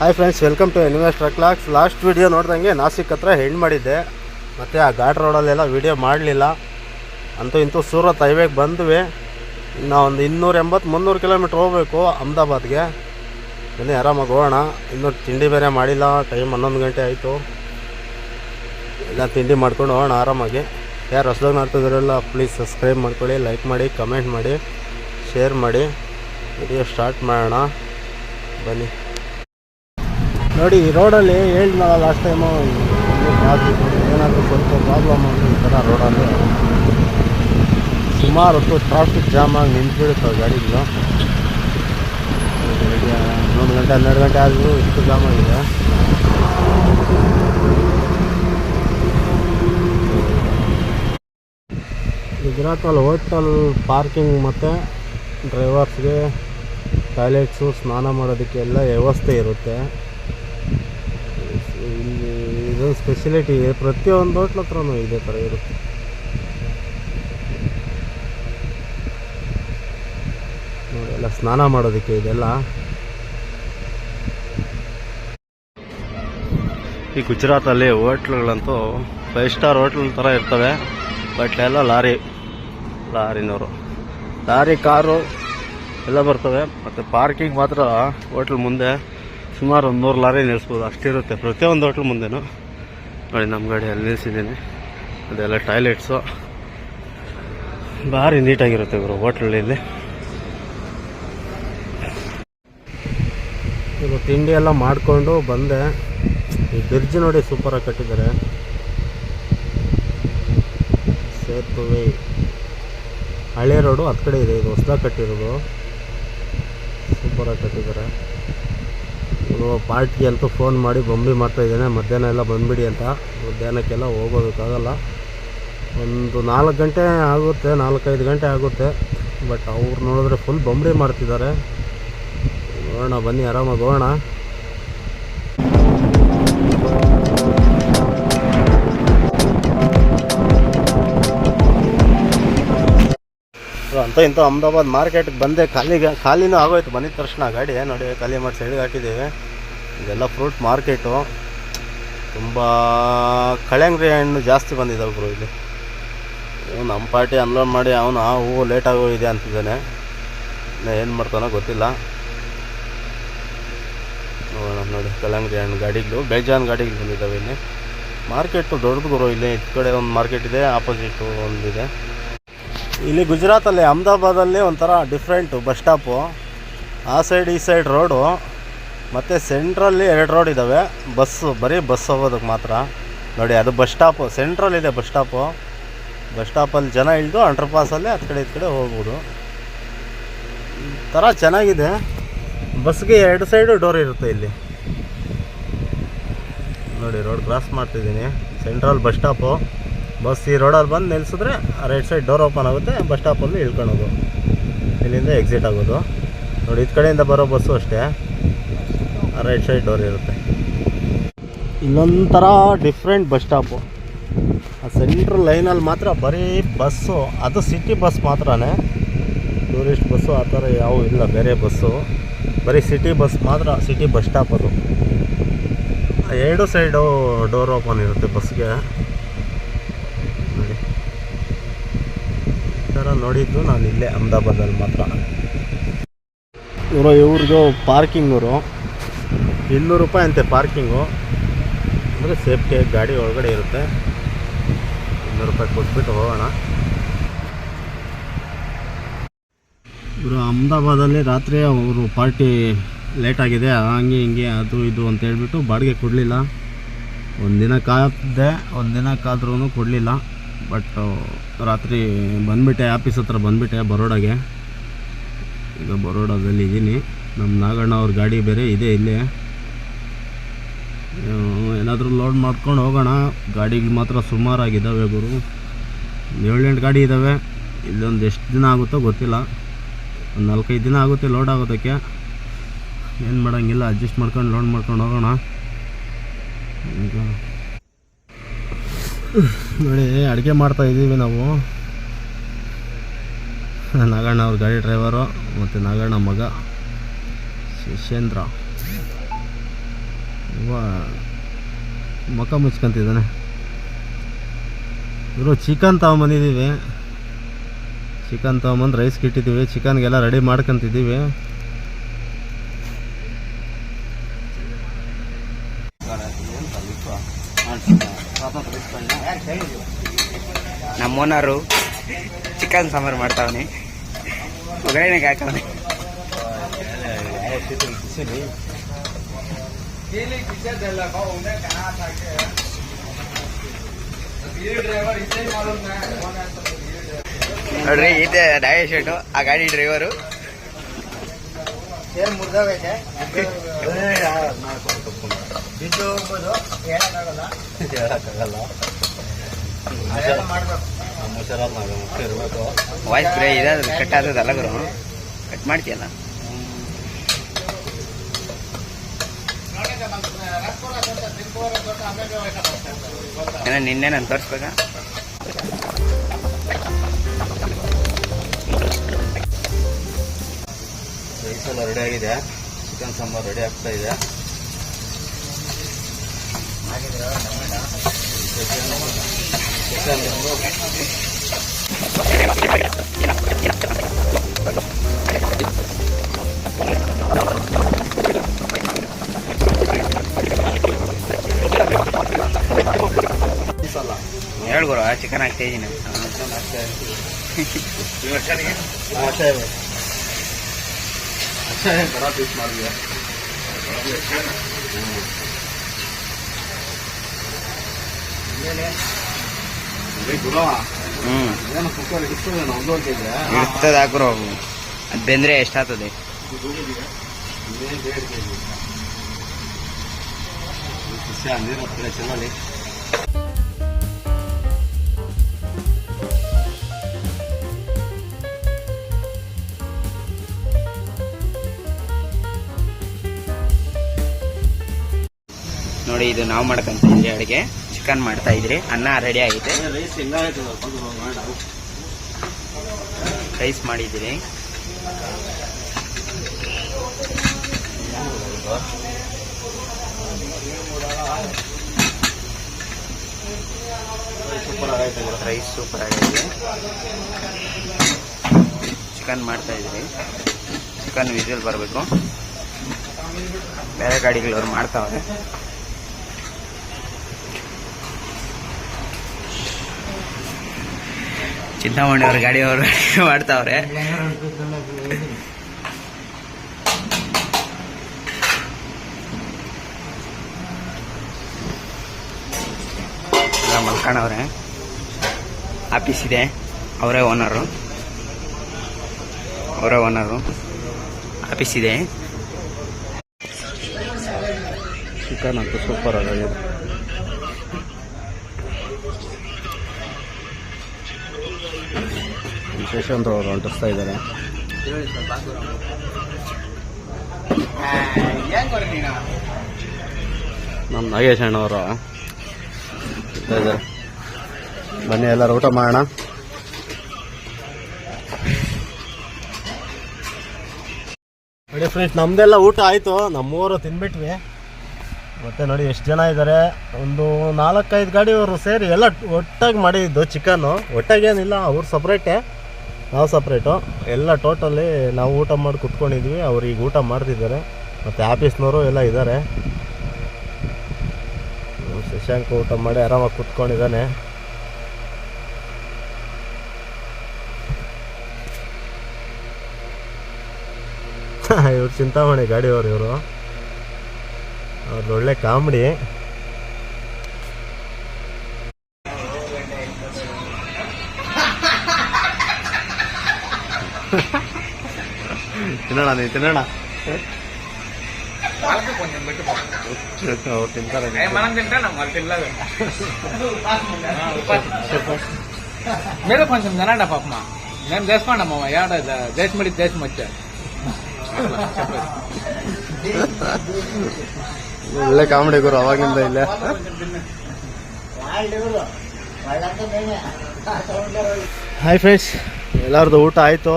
Hi friends, welcome to anyways truck logs. Last video ನೋಡ್ದಂಗೆ ನಾಸಿಕ್ ಹತ್ರ ಹೆಣ್ಣು ಮಾಡಿದ್ದೆ, ಮತ್ತು ಆ ಘಾಟ್ ರೋಡಲ್ಲೆಲ್ಲ ವೀಡಿಯೋ ಮಾಡಲಿಲ್ಲ. ಅಂತೂ ಇಂತೂ ಸೂರತ್ ಹೈವೇಗೆ ಬಂದ್ವಿ. ಇನ್ನು ಒಂದು 280-300 ಕಿಲೋಮೀಟ್ರ್ ಹೋಗಬೇಕು ಅಹಮದಾಬಾದ್ಗೆ. ಬನ್ನಿ ಆರಾಮಾಗಿ ಹೋಗೋಣ. ಇನ್ನೂ ತಿಂಡಿ ಬೇರೆ ಮಾಡಿಲ್ಲ, ಟೈಮ್ 11 ಗಂಟೆ ಆಯಿತು. ಇಲ್ಲ ತಿಂಡಿ ಮಾಡ್ಕೊಂಡು ಹೋಗೋಣ ಆರಾಮಾಗಿ. ಯಾರು ಹೊಸದಾಗಿ ನೋಡ್ತಿದ್ರಲ್ಲ ಪ್ಲೀಸ್ ಸಬ್ಸ್ಕ್ರೈಬ್ ಮಾಡ್ಕೊಳ್ಳಿ, ಲೈಕ್ ಮಾಡಿ, ಕಮೆಂಟ್ ಮಾಡಿ, ಶೇರ್ ಮಾಡಿ. ವಿಡಿಯೋ ಸ್ಟಾರ್ಟ್ ಮಾಡೋಣ ಬನ್ನಿ. ನೋಡಿ, ಈ ರೋಡಲ್ಲಿ ಹೇಳಿದ್ನಲ್ಲ ಲಾಸ್ಟ್ ಟೈಮು, ಏನಾದರೂ ಸ್ವಲ್ಪ ಪ್ರಾಬ್ಲಮ್ ಅಂದರೆ ಈ ಥರ ರೋಡಲ್ಲಿ ಸುಮಾರು ಹೊತ್ತು ಟ್ರಾಫಿಕ್ ಜಾಮ್ ಆಗಿ ನಿಂತ್ಬಿಡುತ್ತವೆ ಗಾಡಿಗಳು. 11 ಗಂಟೆ 12 ಗಂಟೆ ಆದರೂ ಇಷ್ಟು ಜಾಮ್ ಆಗಿದೆ. ಗುಜರಾತಲ್ಲಿ ಹೋಟೆಲ್ ಪಾರ್ಕಿಂಗ್ ಮತ್ತು ಡ್ರೈವರ್ಸ್ಗೆ ಟಾಯ್ಲೆಟ್ಸು, ಸ್ನಾನ ಮಾಡೋದಕ್ಕೆ ಎಲ್ಲ ವ್ಯವಸ್ಥೆ ಇರುತ್ತೆ. ಇದೊಂದು ಸ್ಪೆಷಲಿಟಿ, ಪ್ರತಿಯೊಂದು ಹೋಟ್ಲ ಹತ್ರನೂ ಇದೇ ಥರ ಇರುತ್ತೆ. ನೋಡಿ, ಎಲ್ಲ ಸ್ನಾನ ಮಾಡೋದಕ್ಕೆ ಇದೆಲ್ಲ. ಈ ಗುಜರಾತಲ್ಲಿ ಹೋಟ್ಲುಗಳಂತೂ 5 ಸ್ಟಾರ್ ಹೋಟ್ಲ್ ಥರ ಇರ್ತವೆ. ಬಟ್ ಎಲ್ಲ ಲಾರಿನವರು, ಲಾರಿ ಕಾರು ಎಲ್ಲ ಬರ್ತವೆ. ಮತ್ತು ಪಾರ್ಕಿಂಗ್ ಮಾತ್ರ ಹೋಟ್ಲ್ ಮುಂದೆ ಸುಮಾರು 100 ಲಾರಿ ನಿಲ್ಲಿಸ್ಬೋದು, ಅಷ್ಟಿರುತ್ತೆ ಪ್ರತಿಯೊಂದು ಹೋಟ್ಲ್ ಮುಂದೆನೂ. ನೋಡಿ, ನಮ್ಮ ಗಾಡಿಯಲ್ಲಿ ನಿಲ್ಲಿಸಿದ್ದೀನಿ. ಅದೆಲ್ಲ ಟಾಯ್ಲೆಟ್ಸು ಭಾರಿ ನೀಟಾಗಿರುತ್ತೆ ಇವರು ಹೋಟ್ಲಲ್ಲಿ. ಇವರು ತಿಂಡಿ ಎಲ್ಲ ಮಾಡಿಕೊಂಡು ಬಂದೆ. ಈ ಬ್ರಿಡ್ಜ್ ನೋಡಿ ಸೂಪರಾಗಿ ಕಟ್ಟಿದ್ದಾರೆ. ಸೇತುವೆ ಹಳೆ ರೋಡು ಹತ್ತು ಕಡೆ ಇದೆ, ಇದು ಹೊಸದಾಗಿ ಕಟ್ಟಿರೋದು. ಸೂಪರಾಗಿ ಕಟ್ಟಿದ್ದಾರೆ. ಇವರು ಪಾರ್ಟಿಗೆ ಅಂತೂ ಫೋನ್ ಮಾಡಿ ಬೊಂಬಿ ಮಾಡ್ತಾಯಿದ್ದೇನೆ, ಮಧ್ಯಾಹ್ನ ಎಲ್ಲ ಬಂದುಬಿಡಿ ಅಂತ. ಮಧ್ಯಾಹ್ನಕ್ಕೆಲ್ಲ ಹೋಗೋದಕ್ಕಾಗಲ್ಲ, ಒಂದು 4 ಗಂಟೆ ಆಗುತ್ತೆ, 4-5 ಗಂಟೆ ಆಗುತ್ತೆ. ಬಟ್ ಅವ್ರು ನೋಡಿದ್ರೆ ಫುಲ್ ಬೊಂಬಿ ಮಾಡ್ತಿದ್ದಾರೆ. ನೋಡೋಣ ಬನ್ನಿ, ಆರಾಮಾಗಿ ಹೋಗೋಣ. ಅಂತ ಇಂಥ ಅಹಮದಾಬಾದ್ ಮಾರ್ಕೆಟ್ಗೆ ಬಂದೆ. ಖಾಲಿನೂ ಆಗೋಯ್ತು ಬಂದಿದ್ದ ತಕ್ಷಣ. ಗಾಡಿ ನೋಡಿ ಖಾಲಿ ಮಾಡಿ ಸೈಡ್ಗೆ ಹಾಕಿದ್ದೀವಿ. ಇದೆಲ್ಲ ಫ್ರೂಟ್ ಮಾರ್ಕೆಟು. ತುಂಬ ಕಳಂಗ್ರಿ ಹಣ್ಣು ಜಾಸ್ತಿ ಬಂದಿದ್ದಾವೆ ಬ್ರೋ ಇಲ್ಲಿ. ನಮ್ಮ ಪಾರ್ಟಿ ಅನ್ಲೋಡ್ ಮಾಡಿ ಅವನು ಆ ಹೂವು ಲೇಟಾಗೋಗಿದೆ ಅಂತಿದ್ದಾನೆ. ಏನು ಮಾಡ್ತಾನೋ ಗೊತ್ತಿಲ್ಲ. ನೋಡೋಣ. ನೋಡಿ, ಕಳಂಗ್ರಿ ಹಣ್ಣು ಗಾಡಿಗಳು, ಬೇಜಾನ್ ಗಾಡಿಗಳು ಬಂದಿದ್ದಾವೆ ಇಲ್ಲಿ. ಮಾರ್ಕೆಟು ದೊಡ್ಡದು ಗುರು. ಇಲ್ಲಿ ಈ ಕಡೆ ಒಂದು ಮಾರ್ಕೆಟ್ ಇದೆ, ಆಪೋಸಿಟು ಒಂದಿದೆ. ಇಲ್ಲಿ ಗುಜರಾತಲ್ಲಿ ಅಹಮದಾಬಾದಲ್ಲಿ ಒಂಥರ ಡಿಫ್ರೆಂಟು ಬಸ್ ಸ್ಟಾಪು. ಆ ಸೈಡ್ ಈ ಸೈಡ್ ರೋಡು, ಮತ್ತು ಸೆಂಟ್ರಲ್ಲಿ 2 ರೋಡ್ ಇದ್ದಾವೆ. ಬರೀ ಬಸ್ ಹೋಗೋದಕ್ಕೆ ಮಾತ್ರ. ನೋಡಿ, ಅದು ಬಸ್ ಸ್ಟಾಪು, ಸೆಂಟ್ರಲ್ಲಿದೆ ಬಸ್ ಸ್ಟಾಪು. ಬಸ್ ಸ್ಟಾಪಲ್ಲಿ ಜನ ಇಳಿದು ಅಂಡರ್ ಪಾಸಲ್ಲಿ ಆ ಕಡೆ ಈ ಕಡೆ ಹೋಗ್ಬೋದು. ಥರ ಚೆನ್ನಾಗಿದೆ. ಬಸ್ಗೆ 2 ಸೈಡು ಡೋರ್ ಇರುತ್ತೆ ಇಲ್ಲಿ. ನೋಡಿ, ರೋಡ್ ಕ್ರಾಸ್ ಮಾಡ್ತಿದ್ದೀನಿ. Central bus stop. ಬಸ್ ಈ ರೋಡಲ್ಲಿ ಬಂದು ನಿಲ್ಲಿಸಿದ್ರೆ ರೈಟ್ ಸೈಡ್ ಡೋರ್ ಓಪನ್ ಆಗುತ್ತೆ. ಬಸ್ ಸ್ಟಾಪಲ್ಲಿ ಇಳ್ಕೊಳೋದು, ಇಲ್ಲಿಂದ ಎಕ್ಸಿಟ್ ಆಗೋದು. ನೋಡಿ, ಇದು ಕಡೆಯಿಂದ ಬರೋ ಬಸ್ಸು ಅಷ್ಟೇ, ರೈಟ್ ಸೈಡ್ ಡೋರ್ ಇರುತ್ತೆ. ಇಲ್ಲೊಂಥರ ಡಿಫ್ರೆಂಟ್ ಬಸ್ ಸ್ಟಾಪು. ಆ ಸೆಂಟ್ರಲ್ ಲೈನಲ್ಲಿ ಮಾತ್ರ ಬರೀ ಬಸ್ಸು. ಅದು ಸಿಟಿ ಬಸ್ ಮಾತ್ರನೇ, ಟೂರಿಸ್ಟ್ ಬಸ್ಸು ಆ ಥರ ಯಾವ ಇಲ್ಲ. ಬೇರೆ ಬಸ್ಸು ಬರೀ ಸಿಟಿ ಬಸ್ ಮಾತ್ರ. ಸಿಟಿ ಬಸ್ ಸ್ಟಾಪ್ ಅದು. 2 ಸೈಡು ಡೋರ್ ಓಪನ್ ಇರುತ್ತೆ ಬಸ್ಗೆ. ನೋಡಿ, ಈ ಥರ ನೋಡಿದ್ದು ನಾನು ಇಲ್ಲೇ ಅಹಮದಾಬಾದಲ್ಲಿ ಮಾತ್ರ. ಇವ್ರಿಗೂ ಪಾರ್ಕಿಂಗವರು 200 ರೂಪಾಯಿ ಅಂತೆ ಪಾರ್ಕಿಂಗು. ಅಂದರೆ ಸೇಫ್ಟಿಯಾಗಿ ಗಾಡಿ ಒಳಗಡೆ ಇರುತ್ತೆ. 200 ರೂಪಾಯಿ ಕೊಟ್ಬಿಟ್ಟು ಹೋಗೋಣ. ಇವರು ಅಹಮದಾಬಾದಲ್ಲಿ ರಾತ್ರಿ ಅವರು ಪಾರ್ಟಿ ಲೇಟಾಗಿದೆ, ಹಂಗೆ ಹಿಂಗೆ ಅದು ಇದು ಅಂತ ಹೇಳ್ಬಿಟ್ಟು ಬಾಡಿಗೆ ಕೊಡಲಿಲ್ಲ. ಒಂದಿನ ಕಾದ್ರೂ ಕೊಡಲಿಲ್ಲ. ಬಟ್ ರಾತ್ರಿ ಬಂದುಬಿಟ್ಟೆ, ಆಫೀಸ್ ಹತ್ರ ಬಂದುಬಿಟ್ಟೆ ಬರೋಡಾಗೆ. ಈಗ ಬರೋಡಾದಲ್ಲಿ ಇದ್ದೀನಿ. ನಮ್ಮ ನಾಗಣ್ಣ ಅವ್ರ ಗಾಡಿ ಬೇರೆ ಇದೆ ಇಲ್ಲೇ. ಏನಾದರೂ ಲೋಡ್ ಮಾಡ್ಕೊಂಡು ಹೋಗೋಣ. ಗಾಡಿಗಳು ಮಾತ್ರ ಸುಮಾರಾಗಿದ್ದಾವೆ ಗುರು. 7-8 ಗಾಡಿ ಇದ್ದಾವೆ. ಇಲ್ಲೊಂದು ಎಷ್ಟು ದಿನ ಆಗುತ್ತೋ ಗೊತ್ತಿಲ್ಲ. ಒಂದು 4-5 ದಿನ ಆಗುತ್ತೆ ಲೋಡ್ ಆಗೋದಕ್ಕೆ. ಏನು ಮಾಡೋಂಗಿಲ್ಲ, ಅಡ್ಜಸ್ಟ್ ಮಾಡ್ಕೊಂಡು ಲೋಡ್ ಮಾಡ್ಕೊಂಡು ಹೋಗೋಣ. ಈಗ ನೋಡಿ, ಅಡುಗೆ ಮಾಡ್ತಾಯಿದ್ದೀವಿ ನಾವು. ನಾಗಣ್ಣ ಅವ್ರ ಗಾಡಿ ಡ್ರೈವರು ಮತ್ತು ನಾಗಣ್ಣ ಮಗ ಶೇಷೇಂದ್ರ. ಮುಖ ಮುಚ್ಕೊಂತಿದ್ದಾನೆ. ಇವರು ಚಿಕನ್ ತೊಗೊಂಬಂದಿದ್ದೀವಿ. ಚಿಕನ್ ತೊಗೊಂಬಂದು ರೈಸ್ಗೆ ಇಟ್ಟಿದ್ದೀವಿ. ಚಿಕನ್ಗೆಲ್ಲ ರೆಡಿ ಮಾಡ್ಕೊತಿದ್ದೀವಿ. ನಮ್ಮ ಓನರು ಚಿಕನ್ ಸಾಂಬಾರು ಮಾಡ್ತಾವನೆ, ಒಗ್ಗರಣೆಗೆ ಹಾಕವನೆ. ನೋಡ್ರಿ, ಇದೆ ಡಾಯ್ ಶರ್ಟು, ಆ ಗಾಡಿ ಡ್ರೈವರು. ವಾಯ್ಸ್ ಬ್ರೇ ಇದೆ, ಕಟ್ ಆಗ್ತದಲ್ಲ ಗುರು, ಕಟ್ ಮಾಡ್ತೀಯಲ್ಲ. ನಿನ್ನೆ ನಾನು ತೋರಿಸ್ಬೇಕಾ? ರೈಸ್ ಎಲ್ಲ ರೆಡಿ ಆಗಿದೆ. ಚಿಕನ್ ಸಾಂಬಾರು ರೆಡಿ ಆಗ್ತಾ ಇದೆ. ಹೇಳ್ಗುರು, ಚಿಕನ್ ಹಾಕ್ತಾ ಇದ್ದೀನಿ. ಬड़ा पीस मार दिया. ಇರ್ತದ ಹಾಕ್ರು, ಅದು ಬೆಂದ್ರೆ ಎಷ್ಟಾಗ್ತದೆ? ಚೆನ್ನಲ್ಲಿ ನೋಡಿ, ಇದು ನಾವು ಮಾಡ್ಕೊಂತ ಇದ್ರಿ ಅಡುಗೆ. ಚಿಕನ್ ಮಾಡ್ತಾ ಇದ್ರಿ, ಅನ್ನ ರೆಡಿ ಆಗೈತೆ. ರೈಸ್ ಮಾಡಿದ್ದೀರಿ. ರೈಸ್ ಸೂಪರ್ ಆಗೈತೆ. ಚಿಕನ್ ಮಾಡ್ತಾ ಇದ್ರಿ. ಚಿಕನ್ ವಿಸಿಲ್ ಬರಬೇಕು. ಬೇರೆ ಗಾಡಿಗಳವ್ರು ಮಾಡ್ತಾವ್ರೆ. ಚಿಂತಾಮಣಿ ಅವ್ರ ಗಾಡಿಯವರು ಮಾಡ್ತಾವ್ರೆ. ಮಲ್ಕಣವ್ರೆ. ಆಫೀಸ್ ಇದೆ, ಅವರೇ ಓನರು. ಆಫೀಸ್ ಇದೆ. ಚಿಕನ್ ಅಂತೂ ಸೂಪರ್ ಆಗಿದೆ. ಶೇಷಂದ್ರ ಅವರು ಹೊಂಟಿಸ್ತಾ ಇದ್ದಾರೆ. ನಮ್ಮ ನಾಗೇಶ್ ಅಣ್ಣವರು ಇದ್ದಾರೆ. ಬನ್ನಿ ಎಲ್ಲರೂ ಊಟ ಮಾಡೋಣ. ನೋಡಿ ಫ್ರೆಂಡ್ಸ್, ನಮ್ದೆಲ್ಲ ಊಟ ಆಯಿತು. ನಮ್ಮೂರು ತಿನ್ಬಿಟ್ವಿ. ಮತ್ತು ನೋಡಿ ಎಷ್ಟು ಜನ ಇದ್ದಾರೆ. ಒಂದು 4-5 ಗಾಡಿಯವರು ಸೇರಿ ಎಲ್ಲ ಒಟ್ಟಾಗಿ ಮಾಡಿದ್ದು ಚಿಕನ್ನು. ಒಟ್ಟಾಗೇನಿಲ್ಲ, ಅವ್ರು ಸಪ್ರೇಟೇ, ನಾವು ಸಪ್ರೇಟು. ಎಲ್ಲ ಟೋಟಲಿ ನಾವು ಊಟ ಮಾಡಿ ಕುತ್ಕೊಂಡಿದ್ವಿ. ಅವ್ರು ಈಗ ಊಟ ಮಾಡ್ತಿದ್ದಾರೆ. ಮತ್ತು ಆಫೀಸ್ನವರು ಎಲ್ಲ ಇದ್ದಾರೆ. ಶಶಾಂಕ್ ಊಟ ಮಾಡಿ ಆರಾಮಾಗಿ ಕುತ್ಕೊಂಡಿದ್ದಾನೆ. ಇವ್ರು ಚಿಂತಾಮಣಿ ಗಾಡಿಯವರು. ಅವ್ರದ್ದು ಒಳ್ಳೆ ಕಾಮಿಡಿ. ತಿನ್ನೋಣ, ನೀವು ತಿನ್ನೋಣ. ಅವ್ರು ತಿಂತಾರೆ. మీరు కొంచెం తినండి పాపమ్మ, మేము చేసుకోండమ్మ. ఏడ దేశమడి దేశం వచ్చా ಒಳ್ಳೆ ಕಾಮಿಡಿ ಗುರು ಅವಾಗಿಂದ ಇಲ್ಲೇ. ಹಾಯ್ ಫ್ರೆಂಡ್ಸ್, ಎಲ್ಲರದ್ದು ಊಟ ಆಯಿತು.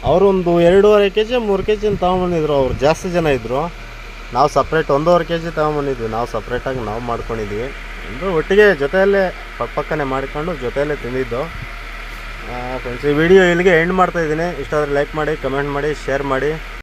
ಅವರೊಂದು 2.5 kg 3 kg ತೊಗೊಂಬಂದಿದ್ರು. ಅವ್ರು ಜಾಸ್ತಿ ಜನ ಇದ್ದರು. ನಾವು ಸಪ್ರೇಟ್ 1.5 kg ತೊಗೊಂಬಂದಿದ್ವಿ, ನಾವು ಸಪ್ರೇಟಾಗಿ ನಾವು ಮಾಡ್ಕೊಂಡಿದ್ವಿ. ಅಂದರೆ ಒಟ್ಟಿಗೆ ಜೊತೆಯಲ್ಲೇ ಪಕ್ಕನೆ ಮಾಡಿಕೊಂಡು ಜೊತೆಯಲ್ಲೇ ತಿಂದಿದ್ದು. ಫ್ರೆಂಡ್ಸ್, ಈ ವಿಡಿಯೋ ಇಲ್ಲಿಗೆ ಎಂಡ್ ಮಾಡ್ತಾಯಿದ್ದೀನಿ. ಇಷ್ಟ ಆದರೆ ಲೈಕ್ ಮಾಡಿ, ಕಮೆಂಟ್ ಮಾಡಿ, ಶೇರ್ ಮಾಡಿ.